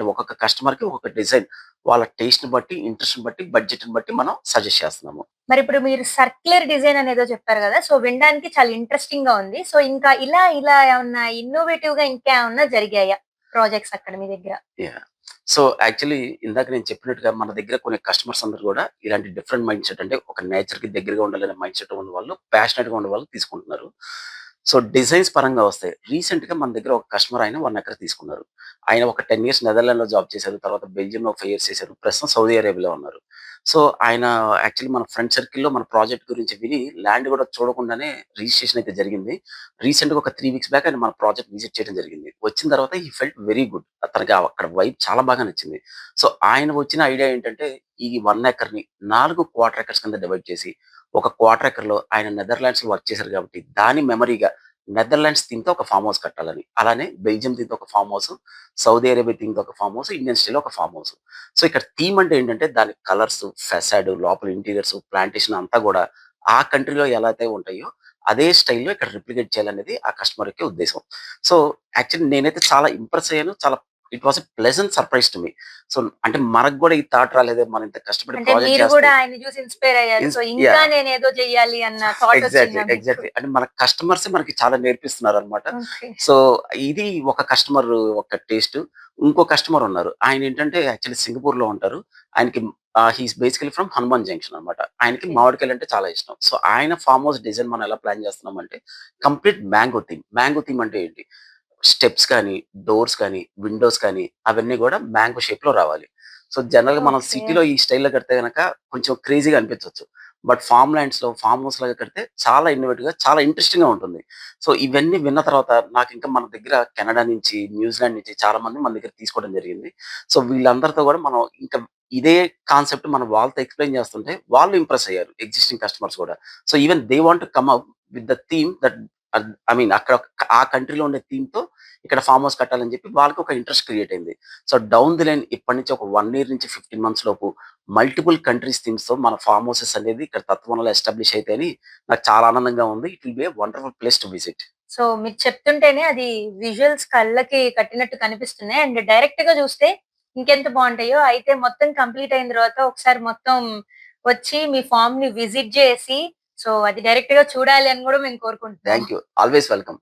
అంటే ఒక్కొక్క కస్టమర్‌కి ఒక్కొక్క డిజైన్ వాళ్ళ టేస్ట్‌ని బట్టి, ఇంట్రెస్ట్‌ని బట్టి, బడ్జెట్‌ని బట్టి మనం సజెస్ట్ చేస్తున్నాము. మరిప్పుడు మీరు సర్క్యులర్ డిజైన్ అనేదో చెప్పారు గదా! సో, వినడానికి చాలా ఇంట్రెస్టింగ్‌గా ఉంది. సో, ఇంకా ఇలా ఏమన్నా ఇన్నోవేటివ్‌గా ఇంకా ఏమన్నా జరిగాయా? ప్రాజెక్ట్స్ అక్కడ మీ దగ్గర? యాహ్! సో, యాక్చువల్లీ ఇందాక నేను చెప్పినట్టుగా మన దగ్గర కొన్ని కస్టమర్స్ అందరూ గూడా ఇలాంటి డిఫరెంట్ మైండ్‌సెట్ అంటే ఒక నేచర్‌కి దగ్గరగా ఉండాలనే మైండ్‌సెట్ ఉన్నవాళ్ళు, ప్యాషనేట్‌గా ఉన్నవాళ్ళు తీసుకుంటున్నారు. సో, డిజైన్స్ పరంగా వస్తే రీసెంట్‌గా మన దగ్గర ఒక కస్టమర్ ఆయన 1 ఎకర్ తీసుకున్నారు. ఆయన ఒక 10 ఇయర్స్ నెదర్లాండ్‌లో జాబ్ చేశారు. తర్వాత బెల్జియంలో ఒక 5 ఇయర్స్ చేశారు. ప్రస్తుతం సౌదీ అరేబియాలో ఉన్నారు. సో, ఆయన యాక్చువల్లీ మన ఫ్రెండ్ సర్కిల్‌లో మన ప్రాజెక్ట్ గురించి విని ల్యాండ్ గూడా చూడకుండానే రిజిస్ట్రేషన్ అయితే జరిగింది. రీసెంట్‌గా ఒక 3 వీక్స్ బ్యాక్ ఆయన మన ప్రాజెక్ట్ విజిట్ చేయడం జరిగింది. వచ్చిన తర్వాత హి ఫెల్ట్ వెరీ గుడ్. తనకి అక్కడ వైబ్ చాలా బాగా నచ్చింది. సో, ఆయన వచ్చిన ఐడియా ఏంటంటే, ఈ 1 ఎకర్‌ని 4 క్వార్టర్ ఎకర్స్ కింద డివైడ్ చేసి, ఒక క్వార్టర్ ఎకర్‌లో ఆయన నెదర్లాండ్స్‌లో వర్క్ చేశారు కాబట్టి, దాని మెమరీగా నెదర్లాండ్స్ థీమ్‌తో ఒక ఫార్మ్ హౌస్ కట్టాలని. అలానే బెల్జియం థీమ్‌తో ఒక ఫార్మ్ హౌస్, సౌదీ అరేబియా థీమ్‌తో ఒక ఫార్మ్ హౌస్, ఇండియన్ స్టైల్‌లో ఒక ఫార్మ్ హౌస్. సో, ఇక్కడ థీమ్ అంటే ఏంటంటే, దాని కలర్స్, ఫెసాడ్, లోపల ఇంటీరియర్స్, ప్లాంటేషన్ అంతా గూడా ఆ కంట్రీలో ఎలా అయితే ఉంటాయో, అదే స్టైల్‌లో ఇక్కడ రిప్లికేట్ చేయాలనేది ఆ కస్టమర్ యొక్క ఉద్దేశం. సో, యాక్చువల్లీ నేనైతే చాలా ఇంప్రెస్ అయ్యాను. చాలా it was a pleasant surprise to me. So, అంటే మనకు గూడా ఈ థాట్ రాలేదే, మనం ఇంత కష్టపడి అంటే ప్రాజెక్ట్ మీరు చేస్తే గూడా ఆయన్ని జూసి ఇన్‌స్పైర్ అయ్యారు. సో, ఇంకా యాహ్! నేనేదో చెయ్యాలి అన్న థాట్ ఎగ్జాక్ట్‌లీ. వచ్చిందా మీకు? ఎగ్జాక్ట్‌లీ. అంటే మన కస్టమర్సే మనకి చాలా నేర్పిస్తున్నారనమాట. ఓకే. సో, ఇది ఒక కస్టమర్ ఒక టేస్ట్. ఇంకో కస్టమర్ ఉన్నారు. ఆయనేంటంటే యాక్చువల్లీ సింగపూర్‌లో ఉంటారు. ఆయనకి he is basically from Hanuman junction అనమాట. ఆయనకి ఓకే. మామిడికాయలంటే చాలా ఇష్టం. సో, ఆయన ఫార్మ్ హౌస్ డిజైన్ మనం ఎలా ప్లాన్ చేస్తున్నామంటే complete mango theme. Mango theme అంటే ఏంటి? స్టెప్స్ కానీ, డోర్స్ కానీ, విండోస్ కానీ అవన్నీ గూడా మ్యాంగో షేప్‌లో రావాలి. సో, జనరల్‌గా మనం ఓకే. సిటీలో ఈ స్టైల్‌లో కడితే గనక కొంచెం క్రేజీగా అనిపించొచ్చు. బట్ ఫార్మ్ ల్యాండ్స్‌లో ఫార్మ్ హౌస్‌లాగా కడితే చాలా ఇన్నోవేటివ్‌గా, చాలా ఇంట్రెస్టింగ్‌గా ఉంటుంది. సో, ఇవన్నీ విన్న తర్వాత నాకింకా మన దగ్గర కెనడా నుంచి, న్యూజిలాండ్ నుంచి చాలా మంది మన దగ్గర తీసుకోవడం జరిగింది. సో, వీళ్ళందరితో గూడా మనం ఇంకా ఇదే కాన్సెప్ట్ మనం వాళ్ళతో ఎక్స్‌ప్లెయిన్ చేస్తుంటే వాళ్ళు ఇంప్రెస్ అయ్యారు. ఎగ్జిస్టింగ్ కస్టమర్స్ గూడా. So, even they want to come up with the theme that I mean అక్కడ ఆ కంట్రీలో ఉండే థీమ్‌తో ఇక్కడ ఫార్మ్ హౌస్ కట్టాలని చెప్పి వాళ్ళకి ఒక ఇంట్రెస్ట్ క్రియేట్ అయింది. సో, డౌన్ ది లైన్ ఇప్పటి నుంచి ఒక 1 ఇయర్ నుంచి 15 మంత్స్ లోపు మల్టిపుల్ కంట్రీస్ థీమ్స్‌తో మన ఫార్మ్ హౌసెస్ అనేది ఇక్కడ తత్వనలో ఎస్టాబ్లిష్ అయితాయని నాకు చాలా ఆనందంగా ఉంది. It will be a wonderful place to visit. So, మీరు చెప్తుంటేనే అది విజువల్స్ కళ్ళకి కట్టినట్టు కనిపిస్తున్నాయి. అండ్ డైరెక్ట్‌గా చూస్తే ఇంకెంత బావుంటాయో. అయితే మొత్తం కంప్లీట్ అయిన తర్వాత ఒకసారి మొత్తం వచ్చి మీ ఫార్మ్‌ని విజిట్ జేసి, సో, అది డైరెక్ట్‌గా చూడాలి అని గూడా మేము కోరుకుంటున్నాం. Thank you. Always welcome.